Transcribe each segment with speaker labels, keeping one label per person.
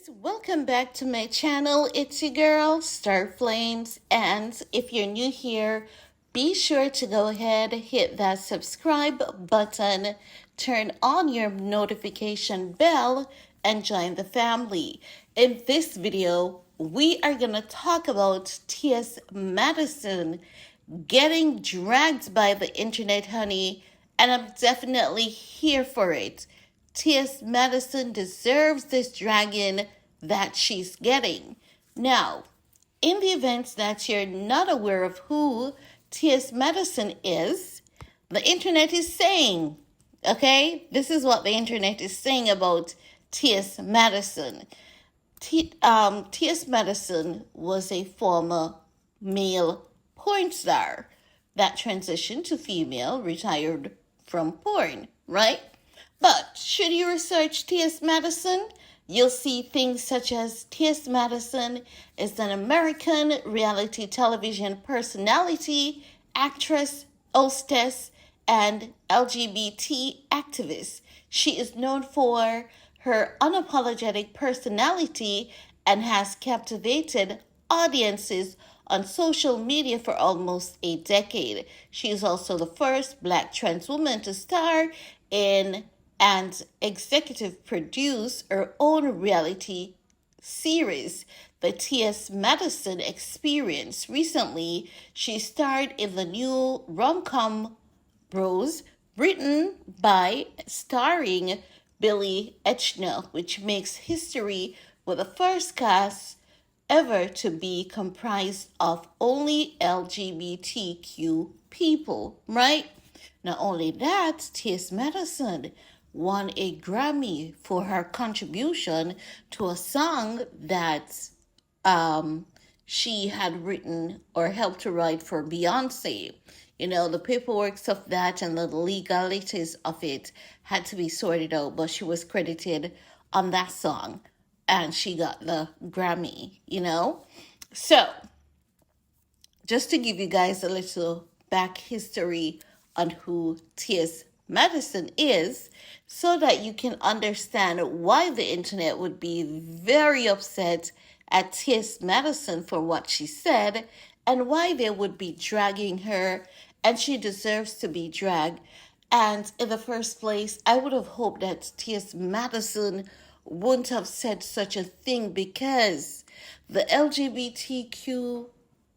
Speaker 1: welcome back to my channel. It's your girl, Star Flames, and if you're new here, be sure to go ahead, hit that subscribe button, turn on your notification bell, and join the family. In this video, we are going to talk about TS Madison getting dragged by the internet, honey, and I'm definitely here for it. TS Madison deserves this dragging that she's getting. Now, in the event that you're not aware of who TS Madison is, the internet is saying, okay, this is what the internet is saying about TS Madison. TS Madison was a former male porn star that transitioned to female, retired from porn, right? But should you research T.S. Madison, you'll see things such as T.S. Madison is an American reality television personality, actress, hostess, and LGBT activist. She is known for her unapologetic personality and has captivated audiences on social media for almost a decade. She is also the first Black trans woman to star in and executive produce her own reality series, The T.S. Madison Experience. Recently, she starred in the new rom-com Bros, written by starring kyliejenner, which makes history with the first cast ever to be comprised of only LGBTQ people, right? Not only that, T.S. Madison won a Grammy for her contribution to a song that she had written or helped to write for Beyonce. You know, the paperwork of that and the legalities of it had to be sorted out, but she was credited on that song and she got the Grammy, you know? So, just to give you guys a little back history on who T.S. Madison is, so that you can understand why the internet would be very upset at T.S. Madison for what she said and why they would be dragging her, and she deserves to be dragged. And in the first place, I would have hoped that T.S. Madison wouldn't have said such a thing, because the LGBTQ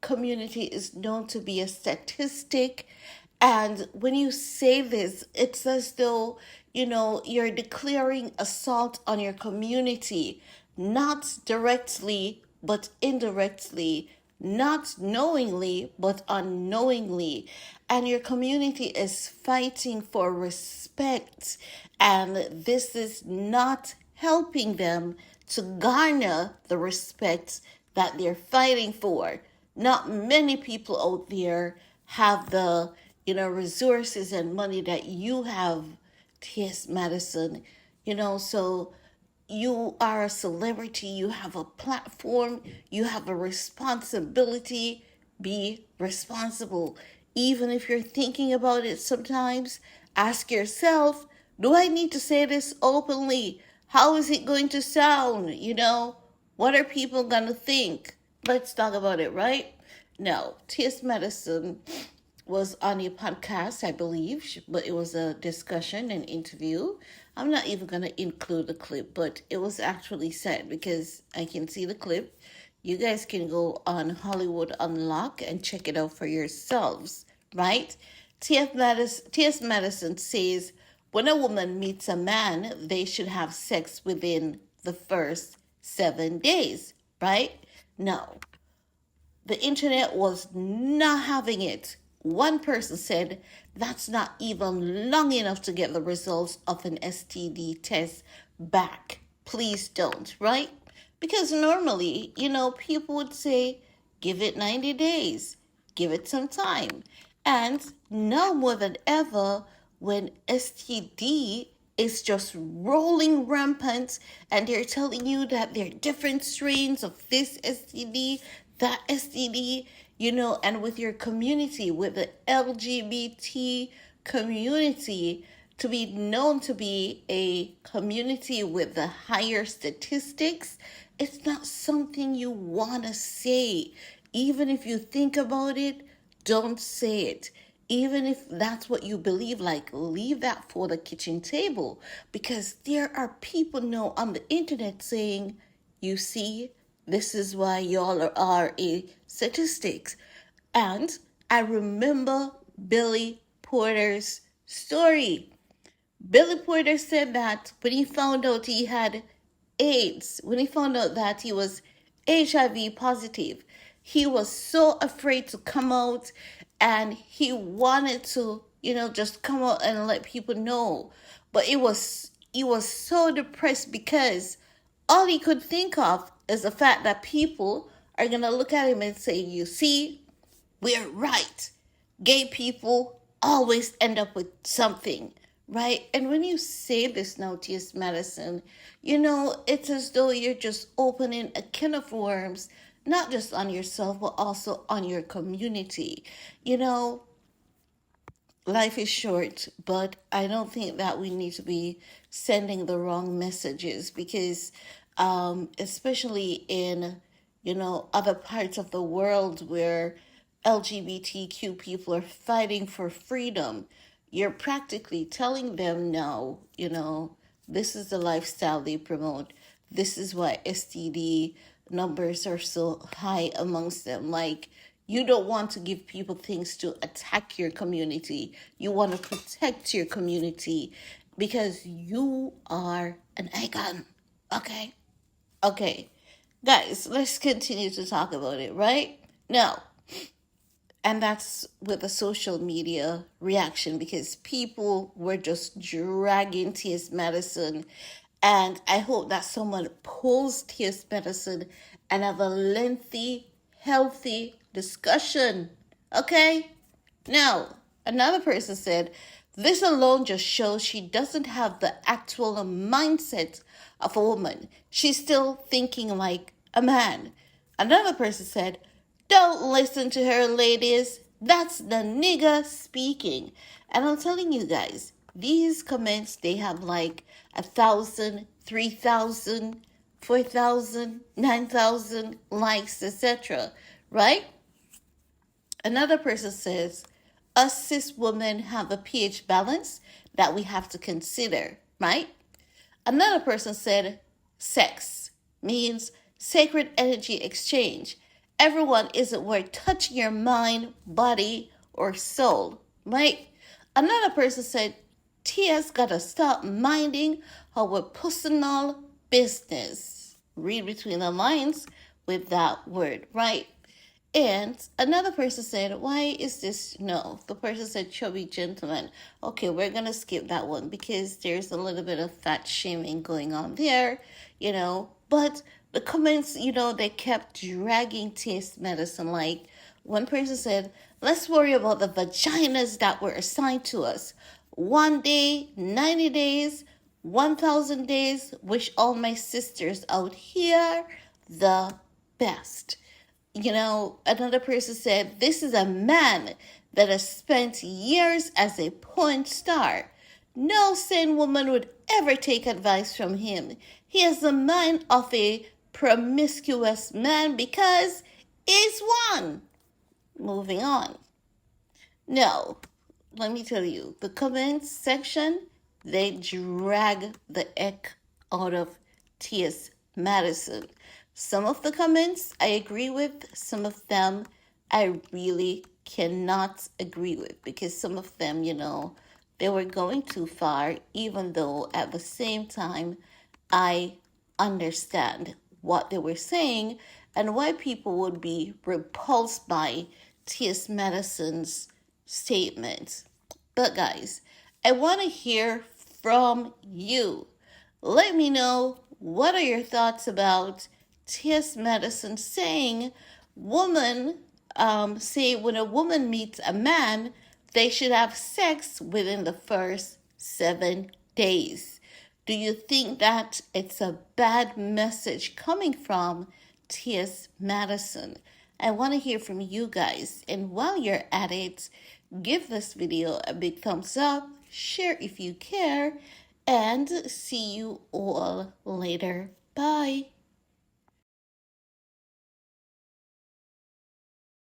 Speaker 1: community is known to be a statistic. And when you say this, it's as though, you know, you're declaring assault on your community, not directly, but indirectly, not knowingly, but unknowingly. And your community is fighting for respect. And this is not helping them to garner the respect that they're fighting for. Not many people out there have the resources and money that you have, T.S. Madison, so you are a celebrity, you have a platform, you have a responsibility. Be responsible. Even if you're thinking about it sometimes, ask yourself, do I need to say this openly? How is it going to sound? What are people going to think? Let's talk about it, right? No, T.S. Madison was on a podcast, I believe, but it was a discussion, an interview. I'm not even going to include the clip, but it was actually said, because I can see the clip. You guys can go on Hollywood Unlock and check it out for yourselves, right? T.S. Madison says, when a woman meets a man, they should have sex within the first 7 days, right? No. The internet was not having it. One person said that's not even long enough to get the results of an STD test back. Please don't, right? Because normally, people would say, give it 90 days, give it some time. And now more than ever, when STD is just rolling rampant and they're telling you that there are different strains of this STD, that STD, and with your community, with the LGBT community, to be known to be a community with the higher statistics, it's not something you want to say. Even if you think about it, don't say it. Even if that's what you believe, like, leave that for the kitchen table. Because there are people now on the internet saying, you see, this is why y'all are a statistics. And I remember Billy Porter's story. Billy Porter said that when he found out he had AIDS, when he found out that he was HIV positive, he was so afraid to come out, and he wanted to, just come out and let people know. But he was so depressed because all he could think of is the fact that people are going to look at him and say, you see, we're right. Gay people always end up with something, right? And when you say this now, TS Madison, it's as though you're just opening a can of worms, not just on yourself, but also on your community. Life is short, but I don't think that we need to be sending the wrong messages because, especially in, other parts of the world where LGBTQ people are fighting for freedom, you're practically telling them no, this is the lifestyle they promote. This is why STD numbers are so high amongst them. Like, you don't want to give people things to attack your community. You want to protect your community because you are an icon. Okay? Okay. Guys, let's continue to talk about it, right? Now, and that's with the social media reaction because people were just dragging TS Madison. And I hope that someone pulls TS Madison and have a lengthy, healthy discussion. Okay? Now, another person said, this alone just shows she doesn't have the actual mindset of a woman. She's still thinking like a man. Another person said, don't listen to her, ladies. That's the nigga speaking. And I'm telling you guys, these comments, they have like 1,000, 3,000, 4,000, 9,000 likes, etc. Right? Another person says, us cis women have a pH balance that we have to consider, right? Another person said, sex means sacred energy exchange. Everyone isn't worth touching your mind, body, or soul, right? Another person said, TS gotta stop minding our personal business. Read between the lines with that word, right? And another person said, why is this? No, the person said, chubby gentleman. Okay, we're going to skip that one because there's a little bit of fat shaming going on there, But the comments, they kept dragging TS Madison. Like, one person said, let's worry about the vaginas that were assigned to us. 1 day, 90 days, 1,000 days. Wish all my sisters out here the best. Another person said, this is a man that has spent years as a porn star. No sane woman would ever take advice from him. He has the mind of a promiscuous man because he's one. Moving on. No, let me tell you, the comments section, they drag the heck out of TS Madison. Some of the comments I agree with, some of them I really cannot agree with because some of them, they were going too far, even though at the same time I understand what they were saying and why people would be repulsed by TS Madison's statements. But guys, I want to hear from you. Let me know, what are your thoughts about TS Madison saying when a woman meets a man, they should have sex within the first 7 days. Do you think that it's a bad message coming from TS Madison? I want to hear from you guys. And while you're at it, give this video a big thumbs up share if you care, and see you all later. Bye.